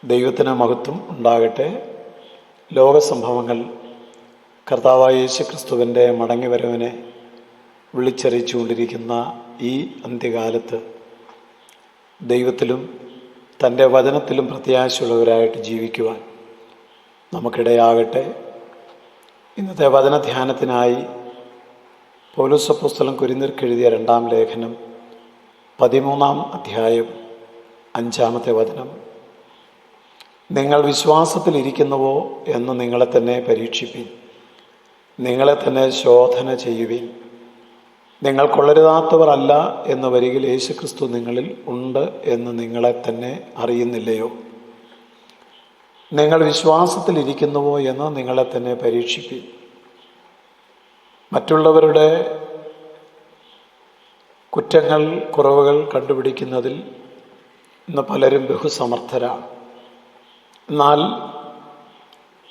ദൈവത്തിന് മഹത്വം ഉണ്ടാകട്ടെ. ലോകസംഭവങ്ങൾ കർത്താവായ യേശുക്രിസ്തുവിൻ്റെ മടങ്ങിവരവിനെ വിളിച്ചറിയിച്ചുകൊണ്ടിരിക്കുന്ന ഈ അന്ത്യകാലത്ത് ദൈവത്തിലും തൻ്റെ വചനത്തിലും പ്രത്യാശയുള്ളവരായിട്ട് ജീവിക്കുവാൻ നമുക്കിടയാകട്ടെ. ഇന്നത്തെ വചനധ്യാനത്തിനായി പൗലോസ് അപ്പോസ്തലൻ കൊരിന്ത്യർക്ക് എഴുതിയ 2-ാം ലേഖനം 13-ാം അധ്യായം 5-ാമത്തെ വചനം. നിങ്ങൾ വിശ്വാസത്തിലിരിക്കുന്നുവോ എന്ന് നിങ്ങളെ തന്നെ പരീക്ഷിപ്പിൻ, നിങ്ങളെ തന്നെ ശോധന ചെയ്യുവിൻ. നിങ്ങൾ കൊള്ളരുതാത്തവർ അല്ല എന്ന് വരികിൽ യേശുക്രിസ്തു നിങ്ങളിൽ ഉണ്ട് എന്ന് നിങ്ങളെ തന്നെ അറിയുന്നില്ലയോ? നിങ്ങൾ വിശ്വാസത്തിലിരിക്കുന്നുവോ എന്ന് നിങ്ങളെ തന്നെ പരീക്ഷിപ്പിൻ. മറ്റുള്ളവരുടെ കുറ്റങ്ങൾ, കുറവുകൾ കണ്ടുപിടിക്കുന്നതിൽ ഇന്ന് പലരും ബഹുസമർത്ഥരാണ്. എന്നാൽ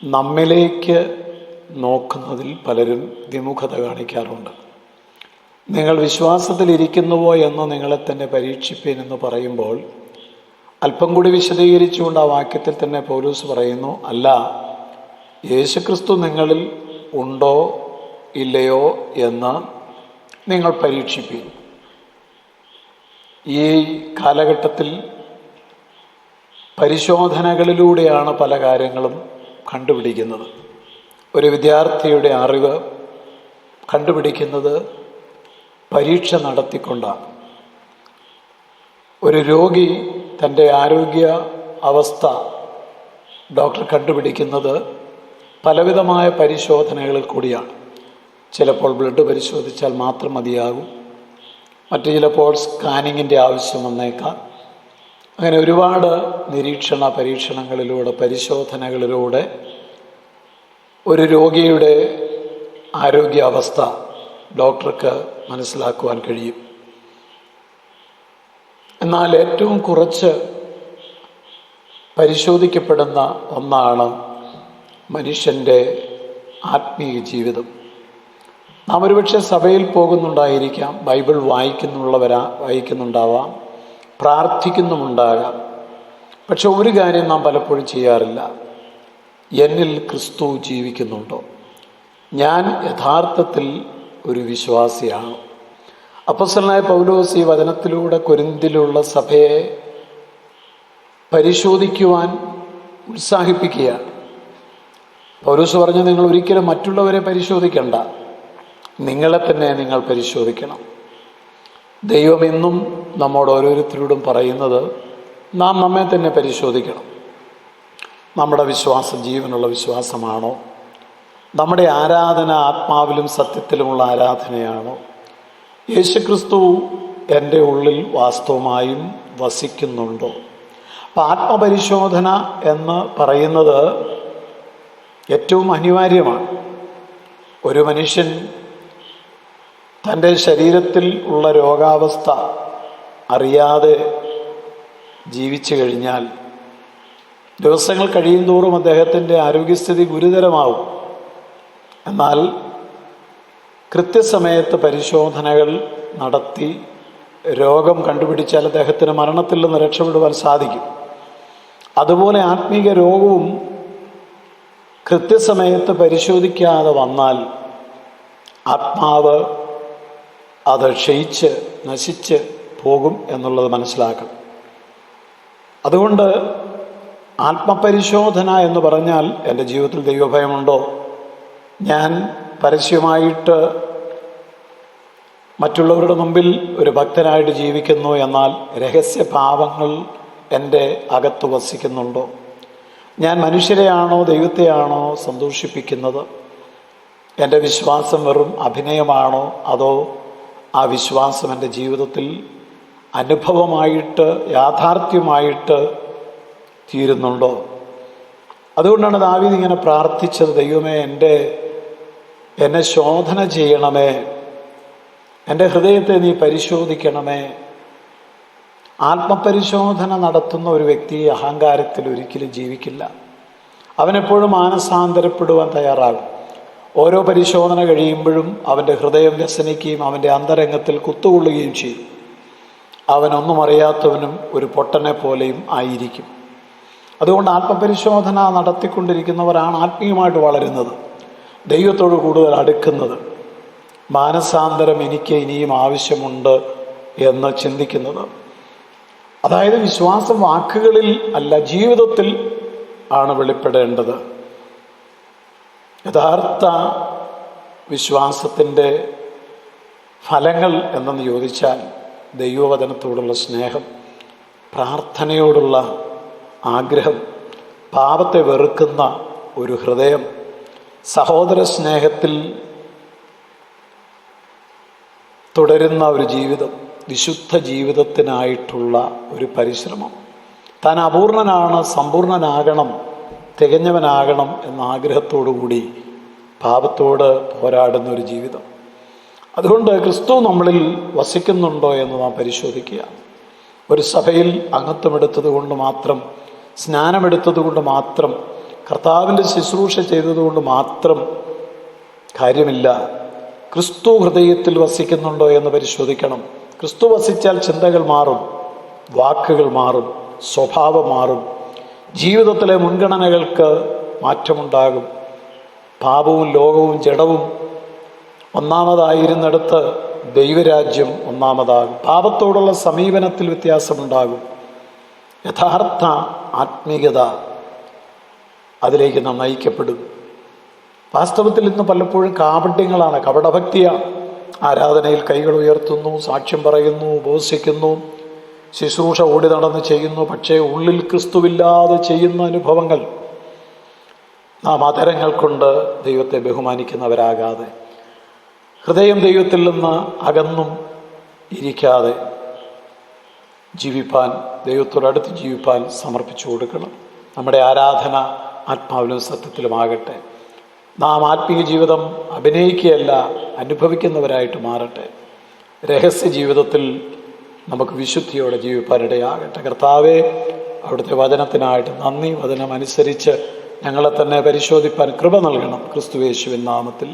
നമ്മിലേക്ക് നോക്കുന്നതിൽ പലരും വിമുഖത കാണിക്കാറുണ്ട്. നിങ്ങൾ വിശ്വാസത്തിലിരിക്കുന്നുവോ എന്ന് നിങ്ങളെ തന്നെ പരീക്ഷിപ്പീൻ എന്ന് പറയുമ്പോൾ അല്പം കൂടി വിശദീകരിച്ചുകൊണ്ട് ആ വാക്യത്തിൽ തന്നെ പൗലോസ് പറയുന്നു, അല്ല, യേശുക്രിസ്തു നിങ്ങളിൽ ഉണ്ടോ ഇല്ലയോ എന്ന് നിങ്ങൾ പരീക്ഷിപ്പീൻ. ഈ കാലഘട്ടത്തിൽ പരിശോധനകളിലൂടെയാണ് പല കാര്യങ്ങളും കണ്ടുപിടിക്കുന്നത്. ഒരു വിദ്യാർത്ഥിയുടെ അറിവ് കണ്ടുപിടിക്കുന്നത് പരീക്ഷ നടത്തിക്കൊണ്ടാണ്. ഒരു രോഗി തൻ്റെ ആരോഗ്യ അവസ്ഥ ഡോക്ടർ കണ്ടുപിടിക്കുന്നത് പലവിധമായ പരിശോധനകളിൽ കൂടിയാണ്. ചിലപ്പോൾ ബ്ലഡ് പരിശോധിച്ചാൽ മാത്രം മതിയാകും, മറ്റു ചിലപ്പോൾ സ്കാനിങ്ങിൻ്റെ ആവശ്യം വന്നേക്കാം. അങ്ങനെ ഒരുപാട് നിരീക്ഷണ പരീക്ഷണങ്ങളിലൂടെ, പരിശോധനകളിലൂടെ ഒരു രോഗിയുടെ ആരോഗ്യാവസ്ഥ ഡോക്ടർക്ക് മനസ്സിലാക്കുവാൻ കഴിയും. എന്നാൽ ഏറ്റവും കുറച്ച് പരിശോധിക്കപ്പെടുന്ന ഒന്നാണ് മനുഷ്യൻ്റെ ആത്മീയ ജീവിതം. നാം ഒരുപക്ഷെ സഭയിൽ പോകുന്നുണ്ടായിരിക്കാം, ബൈബിൾ വായിക്കുന്നുണ്ടാവാം, പ്രാർത്ഥിക്കുന്നുമുണ്ടാകാം. പക്ഷെ ഒരു കാര്യം നാം പലപ്പോഴും ചെയ്യാറില്ല. എന്നിൽ ക്രിസ്തു ജീവിക്കുന്നുണ്ടോ? ഞാൻ യഥാർത്ഥത്തിൽ ഒരു വിശ്വാസിയാണോ? അപ്പോസ്തലനായ പൗലോസ് ഈ വചനത്തിലൂടെ കൊരിന്തിലുള്ള സഭയെ പരിശോധിക്കുവാൻ ഉത്സാഹിപ്പിക്കുകയാണ്. പൗലോസ് പറഞ്ഞു, നിങ്ങൾ ഒരിക്കലും മറ്റുള്ളവരെ പരിശോധിക്കണ്ട, നിങ്ങളെ തന്നെ നിങ്ങൾ പരിശോധിക്കണം. ദൈവം എന്നും നമ്മോട് ഓരോരുത്തരോടും പറയുന്നത് നാം നമ്മെ തന്നെ പരിശോധിക്കണം. നമ്മുടെ വിശ്വാസം ജീവനുള്ള വിശ്വാസമാണോ? നമ്മുടെ ആരാധന ആത്മാവിലും സത്യത്തിലുമുള്ള ആരാധനയാണോ? യേശുക്രിസ്തു എൻ്റെ ഉള്ളിൽ വാസ്തവമായും വസിക്കുന്നുണ്ടോ? അപ്പം ആത്മപരിശോധന എന്ന് പറയുന്നത് ഏറ്റവും അനിവാര്യമാണ്. ഒരു മനുഷ്യൻ തൻ്റെ ശരീരത്തിൽ ഉള്ള രോഗാവസ്ഥ അറിയാതെ ജീവിച്ചു കഴിഞ്ഞാൽ ദിവസങ്ങൾ കഴിയുന്തോറും അദ്ദേഹത്തിൻ്റെ ആരോഗ്യസ്ഥിതി ഗുരുതരമാവും. എന്നാൽ കൃത്യസമയത്ത് പരിശോധനകൾ നടത്തി രോഗം കണ്ടുപിടിച്ചാൽ അദ്ദേഹത്തിന് മരണത്തിൽ നിന്ന് രക്ഷപ്പെടുവാൻ സാധിക്കും. അതുപോലെ ആത്മീക രോഗവും കൃത്യസമയത്ത് പരിശോധിക്കാതെ വന്നാൽ ആത്മാവ് അത് ക്ഷയിച്ച് നശിച്ച് പോകും എന്നുള്ളത് മനസ്സിലാക്കണം. അതുകൊണ്ട് ആത്മപരിശോധന എന്ന് പറഞ്ഞാൽ, എൻ്റെ ജീവിതത്തിൽ ദൈവഭയമുണ്ടോ? ഞാൻ പരസ്യമായിട്ട് മറ്റുള്ളവരുടെ മുമ്പിൽ ഒരു ഭക്തനായിട്ട് ജീവിക്കുന്നു, എന്നാൽ രഹസ്യഭാവങ്ങൾ എൻ്റെ അകത്ത് വസിക്കുന്നുണ്ടോ? ഞാൻ മനുഷ്യരെയാണോ ദൈവത്തെയാണോ സന്തോഷിപ്പിക്കുന്നത്? എൻ്റെ വിശ്വാസം വെറും അഭിനയമാണോ, അതോ ആ വിശ്വാസം എൻ്റെ ജീവിതത്തിൽ അനുഭവമായിട്ട് യാഥാർത്ഥ്യമായിട്ട് തീരുന്നുണ്ടോ? അതുകൊണ്ടാണ് ദാവീദ് ഇങ്ങനെ പ്രാർത്ഥിച്ചത്, ദൈവമേ എന്നെ ശോധന ചെയ്യണമേ, എൻ്റെ ഹൃദയത്തെ നീ പരിശോധിക്കണമേ. ആത്മപരിശോധന നടത്തുന്ന ഒരു വ്യക്തി അഹങ്കാരത്തിൽ ഒരിക്കലും ജീവിക്കില്ല. അവനെപ്പോഴും മാനസാന്തരപ്പെടുവാൻ തയ്യാറാകും. ഓരോ പരിശോധന കഴിയുമ്പോഴും അവൻ്റെ ഹൃദയം വ്യസനിക്കുകയും അവൻ്റെ അന്തരംഗത്തിൽ കുത്തുകൊള്ളുകയും ചെയ്യും. അവനൊന്നും അറിയാത്തവനും ഒരു പൊട്ടനെ പോലെയും ആയിരിക്കും. അതുകൊണ്ട് ആത്മപരിശോധന നടത്തിക്കൊണ്ടിരിക്കുന്നവരാണ് ആത്മീയമായിട്ട് വളരുന്നത്, ദൈവത്തോട് കൂടുതൽ അടുക്കുന്നത്, മാനസാന്തരം എനിക്ക് ഇനിയും ആവശ്യമുണ്ട് എന്ന് ചിന്തിക്കുന്നത്. അതായത് വിശ്വാസം വാക്കുകളിൽ അല്ല, ജീവിതത്തിൽ ആണ് വെളിപ്പെടേണ്ടത്. യഥാർത്ഥ വിശ്വാസത്തിൻ്റെ ഫലങ്ങൾ എന്തെന്ന് ചോദിച്ചാൽ ദൈവവചനത്തോടുള്ള സ്നേഹം, പ്രാർത്ഥനയോടുള്ള ആഗ്രഹം, പാപത്തെ വെറുക്കുന്ന ഒരു ഹൃദയം, സഹോദര സ്നേഹത്തിൽ തുടരുന്ന ഒരു ജീവിതം, വിശുദ്ധ ജീവിതത്തിനായിട്ടുള്ള ഒരു പരിശ്രമം. താൻ അപൂർണനാണ്, സമ്പൂർണനാകണം, തികഞ്ഞവനാകണം എന്ന ആഗ്രഹത്തോടുകൂടി പാപത്തോട് പോരാടുന്ന ഒരു ജീവിതം. അതുകൊണ്ട് ക്രിസ്തു നമ്മളിൽ വസിക്കുന്നുണ്ടോ എന്ന് നാം പരിശോധിക്കുക. ഒരു സഭയിൽ അംഗത്വമെടുത്തത് കൊണ്ട് മാത്രം, സ്നാനമെടുത്തത് കൊണ്ട് മാത്രം, കർത്താവിൻ്റെ ശുശ്രൂഷ ചെയ്തതുകൊണ്ട് മാത്രം കാര്യമില്ല. ക്രിസ്തു ഹൃദയത്തിൽ വസിക്കുന്നുണ്ടോ എന്ന് പരിശോധിക്കണം. ക്രിസ്തു വസിച്ചാൽ ചിന്തകൾ മാറും, വാക്കുകൾ മാറും, സ്വഭാവം മാറും, ജീവിതത്തിലെ മുൻഗണനകൾക്ക് മാറ്റമുണ്ടാകും. പാപവും ലോകവും ജഡവും ഒന്നാമതായിരുന്നിടത്ത് ദൈവരാജ്യം ഒന്നാമതാകും. പാപത്തോടുള്ള സമീപനത്തിൽ വ്യത്യാസമുണ്ടാകും. യഥാർത്ഥ ആത്മീയത അതിലേക്ക് നാം നയിക്കപ്പെടും. വാസ്തവത്തിൽ ഇന്ന് പലപ്പോഴും കാപട്യങ്ങളാണ്, കപടഭക്തിയാണ്. ആരാധനയിൽ കൈകൾ ഉയർത്തുന്നു, സാക്ഷ്യം പറയുന്നു, ഉപവസിക്കുന്നു, ശുശ്രൂഷ ഓടി നടന്ന് ചെയ്യുന്നു, പക്ഷേ ഉള്ളിൽ ക്രിസ്തുവില്ലാതെ ചെയ്യുന്ന അനുഭവങ്ങൾ. നാം ആദരങ്ങൾ കൊണ്ട് ദൈവത്തെ ബഹുമാനിക്കുന്നവരാകാതെ, ഹൃദയം ദൈവത്തിൽ നിന്ന് അകന്നും ഇരിക്കാതെ ജീവിപ്പാൻ, ദൈവത്തോടടുത്ത് ജീവിപ്പാൻ സമർപ്പിച്ചു കൊടുക്കണം. നമ്മുടെ ആരാധന ആത്മാവിലും സത്യത്തിലുമാകട്ടെ. നാം ആത്മീയ ജീവിതം അഭിനയിക്കുകയല്ല, അനുഭവിക്കുന്നവരായിട്ട് മാറട്ടെ. രഹസ്യ ജീവിതത്തിൽ നമുക്ക് വിശുദ്ധിയോടെ ജീവിപ്പാനിടയാകട്ടെ. കർത്താവേ, അവിടുത്തെ വചനത്തിനായിട്ട് നന്ദി. വചനം അനുസരിച്ച് ഞങ്ങളെ തന്നെ പരിശോധിപ്പാൻ കൃപ നൽകണം. ക്രിസ്തുയേശുവിൻ നാമത്തിൽ.